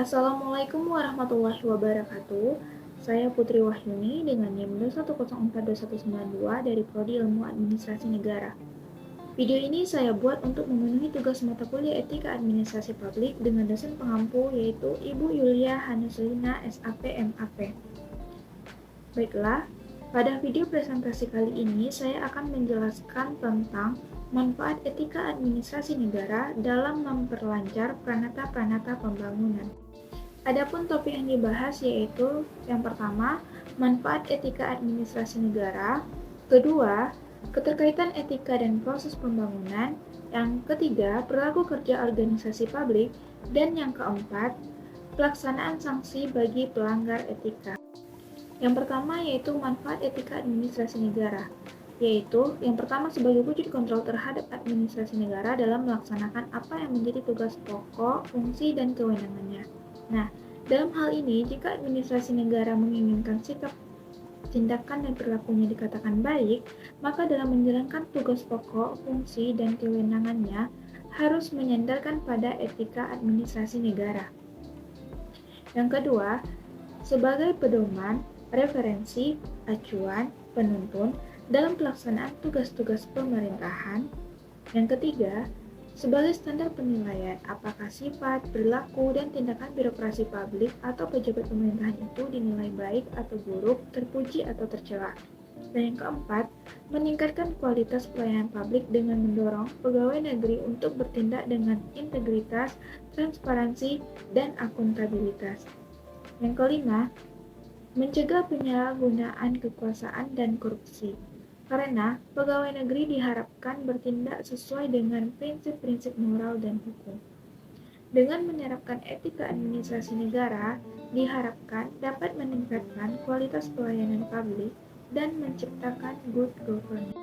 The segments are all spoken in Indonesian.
Assalamualaikum warahmatullahi wabarakatuh. Saya Putri Wahyuni dengan NIM 210421192 dari Prodi Ilmu Administrasi Negara. Video ini saya buat untuk memenuhi tugas mata kuliah Etika Administrasi Publik dengan dosen pengampu yaitu Ibu Yulia Hanuslina SAP MAP. Baiklah, pada video presentasi kali ini saya akan menjelaskan tentang manfaat etika administrasi negara dalam memperlancar pranata-pranata pembangunan. Adapun topik yang dibahas yaitu yang pertama, manfaat etika administrasi negara, kedua, keterkaitan etika dan proses pembangunan, yang ketiga, perilaku kerja organisasi publik, dan yang keempat, pelaksanaan sanksi bagi pelanggar etika. Yang pertama yaitu manfaat etika administrasi negara, yaitu yang pertama sebagai wujud kontrol terhadap administrasi negara dalam melaksanakan apa yang menjadi tugas pokok, fungsi, dan kewenangannya. Nah, dalam hal ini, jika administrasi negara menginginkan sikap, tindakan, dan perilakunya dikatakan baik, maka dalam menjalankan tugas pokok, fungsi, dan kewenangannya harus menyandarkan pada etika administrasi negara. Yang kedua, sebagai pedoman, referensi, acuan, penuntun dalam pelaksanaan tugas-tugas pemerintahan. Yang ketiga, sebagai standar penilaian apakah sifat, perilaku, dan tindakan birokrasi publik atau pejabat pemerintahan itu dinilai baik atau buruk, terpuji atau tercela. Dan yang keempat, meningkatkan kualitas pelayanan publik dengan mendorong pegawai negeri untuk bertindak dengan integritas, transparansi, dan akuntabilitas. Yang kelima, mencegah penyalahgunaan kekuasaan dan korupsi. Karena pegawai negeri diharapkan bertindak sesuai dengan prinsip-prinsip moral dan hukum. Dengan menerapkan etika administrasi negara, diharapkan dapat meningkatkan kualitas pelayanan publik dan menciptakan good governance.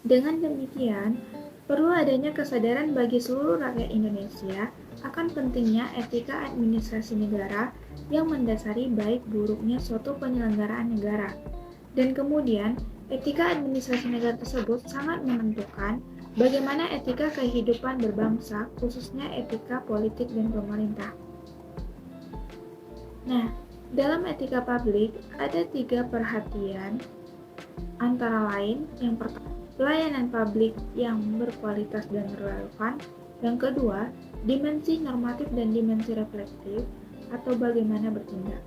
Dengan demikian, perlu adanya kesadaran bagi seluruh rakyat Indonesia akan pentingnya etika administrasi negara yang mendasari baik buruknya suatu penyelenggaraan negara. Dan kemudian, etika administrasi negara tersebut sangat menentukan bagaimana etika kehidupan berbangsa, khususnya etika politik dan pemerintah. Nah, dalam etika publik ada 3 perhatian, antara lain yang pertama, pelayanan publik yang berkualitas dan relevan. Yang kedua, dimensi normatif dan dimensi reflektif atau bagaimana bertindak.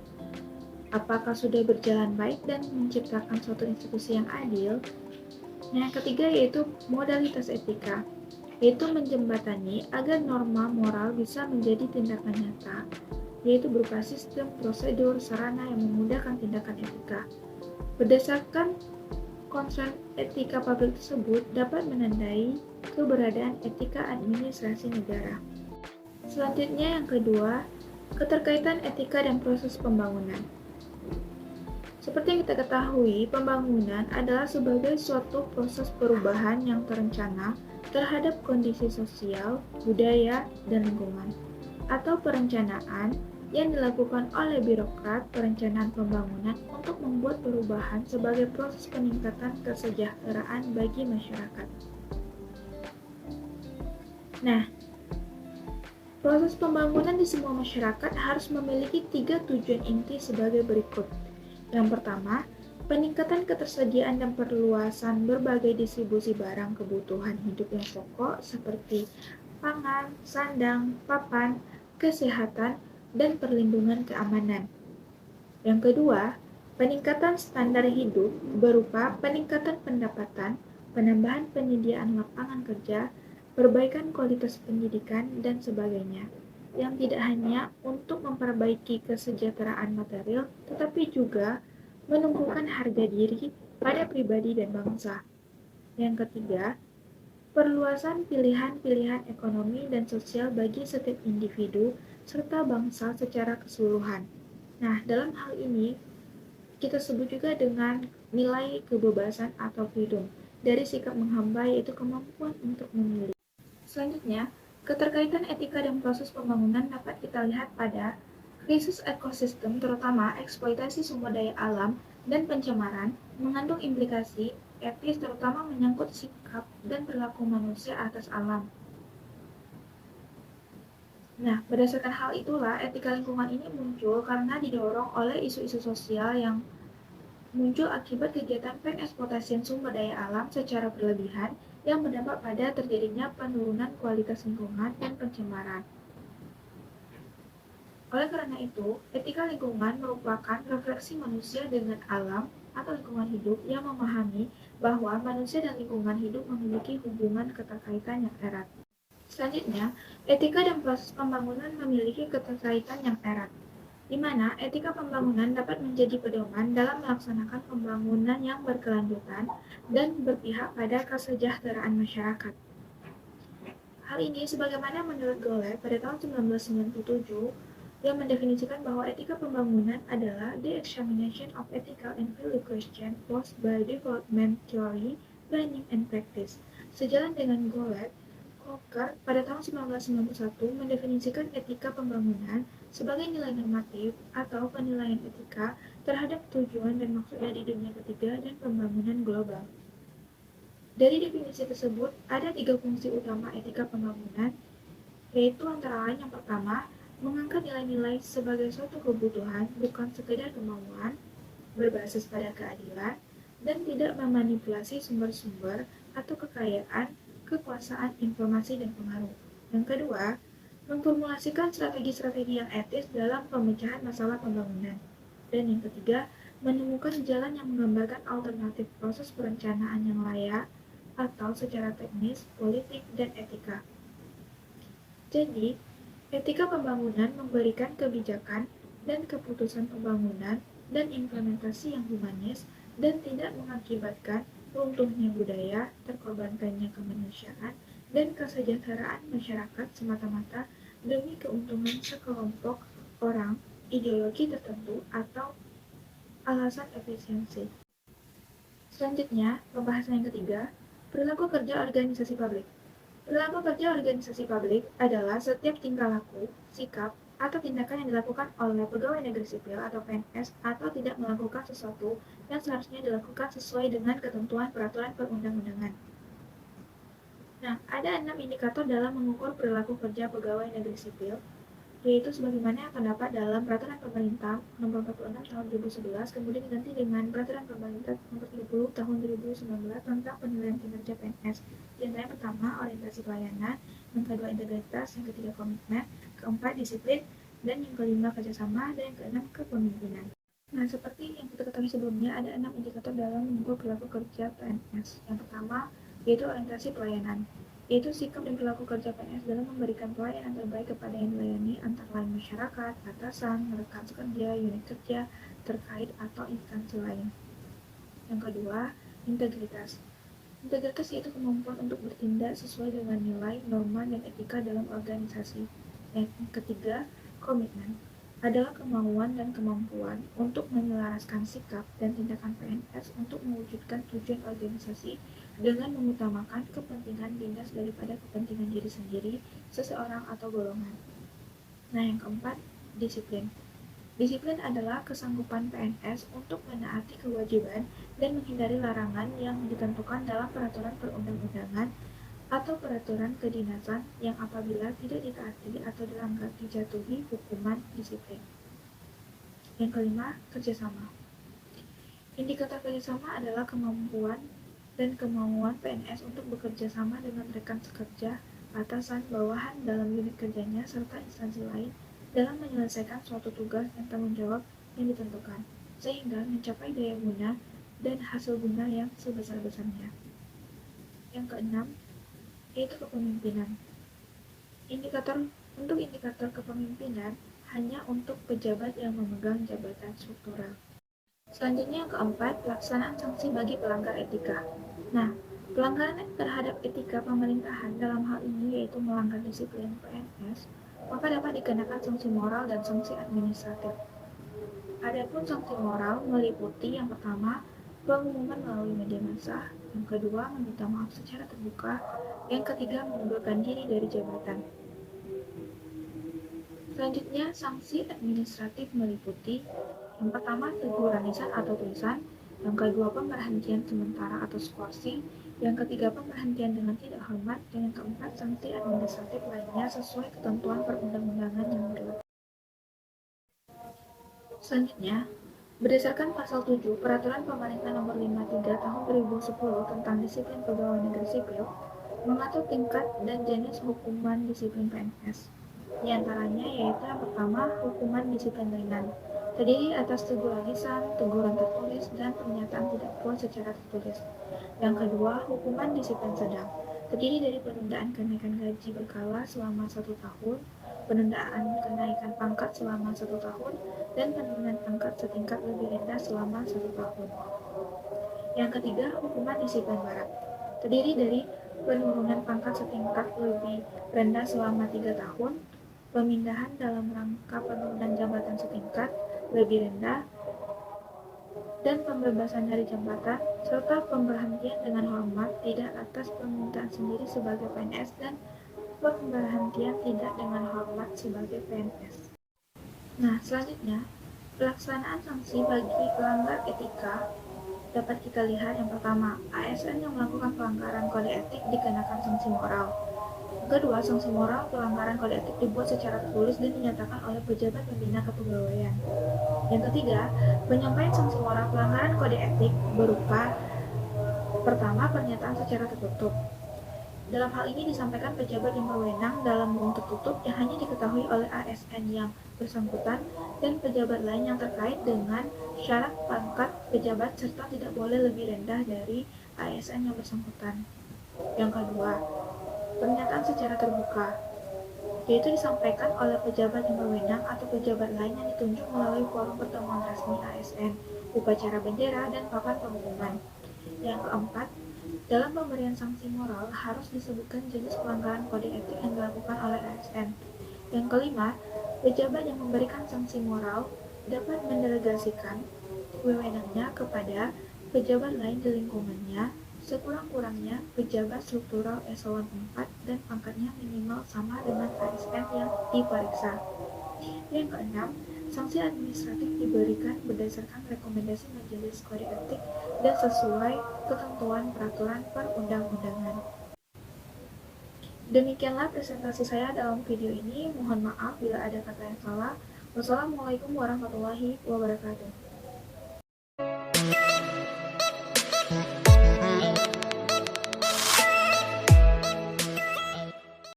Apakah sudah berjalan baik dan menciptakan suatu institusi yang adil? Nah, yang ketiga yaitu modalitas etika, yaitu menjembatani agar norma moral bisa menjadi tindakan nyata, yaitu berupa sistem, prosedur, sarana yang memudahkan tindakan etika. Berdasarkan konsep etika publik tersebut dapat menandai keberadaan etika administrasi negara. Selanjutnya yang kedua, keterkaitan etika dan proses pembangunan. Seperti yang kita ketahui, pembangunan adalah sebagai suatu proses perubahan yang terencana terhadap kondisi sosial, budaya, dan lingkungan, atau perencanaan yang dilakukan oleh birokrat perencanaan pembangunan untuk membuat perubahan sebagai proses peningkatan kesejahteraan bagi masyarakat. Nah, proses pembangunan di semua masyarakat harus memiliki 3 tujuan inti sebagai berikut. Yang pertama, peningkatan ketersediaan dan perluasan berbagai distribusi barang kebutuhan hidup yang pokok seperti pangan, sandang, papan, kesehatan, dan perlindungan keamanan. Yang kedua, peningkatan standar hidup berupa peningkatan pendapatan, penambahan penyediaan lapangan kerja, perbaikan kualitas pendidikan, dan sebagainya, yang tidak hanya untuk memperbaiki kesejahteraan material, tetapi juga menumbuhkan harga diri pada pribadi dan bangsa. Yang ketiga, perluasan pilihan-pilihan ekonomi dan sosial bagi setiap individu serta bangsa secara keseluruhan. Nah, dalam hal ini, kita sebut juga dengan nilai kebebasan atau freedom, dari sikap menghamba yaitu kemampuan untuk memilih. Selanjutnya, keterkaitan etika dan proses pembangunan dapat kita lihat pada krisis ekosistem, terutama eksploitasi sumber daya alam dan pencemaran, mengandung implikasi etis terutama menyangkut sikap dan perilaku manusia atas alam. Nah, berdasarkan hal itulah etika lingkungan ini muncul karena didorong oleh isu-isu sosial yang muncul akibat kegiatan pengeksploitasian sumber daya alam secara berlebihan yang berdampak pada terjadinya penurunan kualitas lingkungan dan pencemaran. Oleh karena itu, etika lingkungan merupakan refleksi manusia dengan alam atau lingkungan hidup yang memahami bahwa manusia dan lingkungan hidup memiliki hubungan keterkaitan yang erat. Selanjutnya, etika dan proses pembangunan memiliki keterkaitan yang erat, di mana etika pembangunan dapat menjadi pedoman dalam melaksanakan pembangunan yang berkelanjutan dan berpihak pada kesejahteraan masyarakat. Hal ini sebagaimana menurut Golet pada tahun 1997 yang mendefinisikan bahwa etika pembangunan adalah the examination of ethical and value questions posed by development theory, planning, and practice. Sejalan dengan Golet, Coker pada tahun 1991 mendefinisikan etika pembangunan sebagai nilai normatif atau penilaian etika terhadap tujuan dan maksudnya di dunia ketiga dan pembangunan global. Dari definisi tersebut, ada 3 fungsi utama etika pembangunan, yaitu antara lain yang pertama, mengangkat nilai-nilai sebagai suatu kebutuhan bukan sekedar kemauan, berbasis pada keadilan, dan tidak memanipulasi sumber-sumber atau kekayaan, kekuasaan, informasi, dan pengaruh. Yang kedua, memformulasikan strategi-strategi yang etis dalam pemecahan masalah pembangunan. Dan yang ketiga, menemukan jalan yang menggambarkan alternatif proses perencanaan yang layak atau secara teknis, politik, dan etika. Jadi, etika pembangunan memberikan kebijakan dan keputusan pembangunan dan implementasi yang humanis dan tidak mengakibatkan runtuhnya budaya, terkorbankannya kemanusiaan, dan kesejahteraan masyarakat semata-mata demi keuntungan sekelompok orang, ideologi tertentu, atau alasan efisiensi. Selanjutnya, pembahasan yang ketiga, perilaku kerja organisasi publik. Perilaku kerja organisasi publik adalah setiap tingkah laku, sikap, atau tindakan yang dilakukan oleh pegawai negeri sipil atau PNS atau tidak melakukan sesuatu yang seharusnya dilakukan sesuai dengan ketentuan peraturan perundang-undangan. Nah, ada 6 indikator dalam mengukur perilaku kerja pegawai negeri sipil, yaitu sebagaimana yang terdapat dalam Peraturan Pemerintah Nomor 46 Tahun 2011, kemudian diganti dengan Peraturan Pemerintah Nomor 30 Tahun 2019 tentang penilaian kinerja PNS. Di antara yang pertama, orientasi pelayanan, yang kedua, integritas, yang ketiga, komitmen, keempat, disiplin, dan yang kelima, kerjasama, dan yang keenam, kepemimpinan. Nah, seperti yang kita ketahui sebelumnya, ada 6 indikator dalam mengukur perilaku kerja PNS. Yang pertama, yaitu orientasi pelayanan, yaitu sikap dan perilaku kerja PNS dalam memberikan pelayanan terbaik kepada yang dilayani, antara lain masyarakat, atasan, rekan kerja, unit kerja, terkait, atau instansi lain. Yang kedua, integritas. Integritas yaitu kemampuan untuk bertindak sesuai dengan nilai, norma, dan etika dalam organisasi. Yang ketiga, komitmen adalah kemauan dan kemampuan untuk menyelaraskan sikap dan tindakan PNS untuk mewujudkan tujuan organisasi dengan mengutamakan kepentingan dinas daripada kepentingan diri sendiri, seseorang, atau golongan. Nah, yang keempat, disiplin. Disiplin adalah kesanggupan PNS untuk menaati kewajiban dan menghindari larangan yang ditentukan dalam peraturan perundang-undangan atau peraturan kedinasan yang apabila tidak ditaati atau dilanggar dijatuhi hukuman disiplin. Yang kelima, kerjasama. Indikator kerjasama adalah kemampuan dan kemauan PNS untuk bekerja sama dengan rekan sekerja, atasan, bawahan dalam unit kerjanya, serta instansi lain dalam menyelesaikan suatu tugas dan tanggung jawab yang ditentukan, sehingga mencapai daya guna dan hasil guna yang sebesar-besarnya. Yang keenam, yaitu kepemimpinan. Untuk indikator kepemimpinan hanya untuk pejabat yang memegang jabatan struktural. Selanjutnya yang keempat, pelaksanaan sanksi bagi pelanggar etika. Nah, pelanggaran terhadap etika pemerintahan dalam hal ini yaitu melanggar disiplin PNS, maka dapat dikenakan sanksi moral dan sanksi administratif. Adapun sanksi moral meliputi yang pertama, pengumuman melalui media massa, yang kedua, meminta maaf secara terbuka, yang ketiga, mengundurkan diri dari jabatan. Selanjutnya, sanksi administratif meliputi yang pertama, teguran lisan atau tulisan, Yang kedua, pemberhentian sementara atau skorsing. Yang ketiga, pemberhentian dengan tidak hormat. Dan yang keempat, sanksi administratif lainnya sesuai ketentuan perundang-undangan yang berlaku. Selanjutnya, berdasarkan Pasal 7 Peraturan Pemerintah Nomor 53 Tahun 2010 tentang Disiplin Pegawai Negeri Sipil, mengatur tingkat dan jenis hukuman disiplin PNS. Di antaranya yaitu yang pertama, hukuman disiplin ringan, terdiri atas teguran lisan, teguran tertulis, dan pernyataan tidak puas secara tertulis. Yang kedua, hukuman disiplin sedang, terdiri dari penundaan kenaikan gaji berkala selama 1 tahun, penundaan kenaikan pangkat selama 1 tahun, dan penurunan pangkat setingkat lebih rendah selama 1 tahun. Yang ketiga, hukuman disiplin berat, terdiri dari penurunan pangkat setingkat lebih rendah selama 3 tahun, pemindahan dalam rangka penurunan jabatan setingkat lebih rendah, dan pembebasan dari jabatan, serta pemberhentian dengan hormat tidak atas permintaan sendiri sebagai PNS dan pemberhentian tidak dengan hormat sebagai PNS. Nah, selanjutnya, pelaksanaan sanksi bagi pelanggar etika dapat kita lihat. Yang pertama, ASN yang melakukan pelanggaran kode etik dikenakan sanksi moral. Kedua, sanksi moral pelanggaran kode etik dibuat secara tertulis dan dinyatakan oleh pejabat pembina kepegawaian. Yang ketiga, penyampaian sanksi moral pelanggaran kode etik berupa pertama, pernyataan secara tertutup. Dalam hal ini disampaikan pejabat yang berwenang dalam ruang tertutup yang hanya diketahui oleh ASN yang bersangkutan dan pejabat lain yang terkait dengan syarat pangkat pejabat serta tidak boleh lebih rendah dari ASN yang bersangkutan. Yang kedua, pernyataan secara terbuka, yaitu disampaikan oleh pejabat yang berwenang atau pejabat lain yang ditunjuk melalui forum pertemuan resmi ASN, upacara bendera, dan papan pengumuman. Yang keempat, dalam pemberian sanksi moral harus disebutkan jenis pelanggaran kode etik yang dilakukan oleh ASN. Yang kelima, pejabat yang memberikan sanksi moral dapat mendelegasikan wewenangnya kepada pejabat lain di lingkungannya, sekurang-kurangnya pejabat struktural eselon 4 dan pangkatnya minimal sama dengan ASN yang diperiksa. Yang keenam, sanksi administratif diberikan berdasarkan rekomendasi Majelis Kode Etik dan sesuai ketentuan peraturan perundang-undangan. Demikianlah presentasi saya dalam video ini. Mohon maaf bila ada kata yang salah. Wassalamualaikum warahmatullahi wabarakatuh.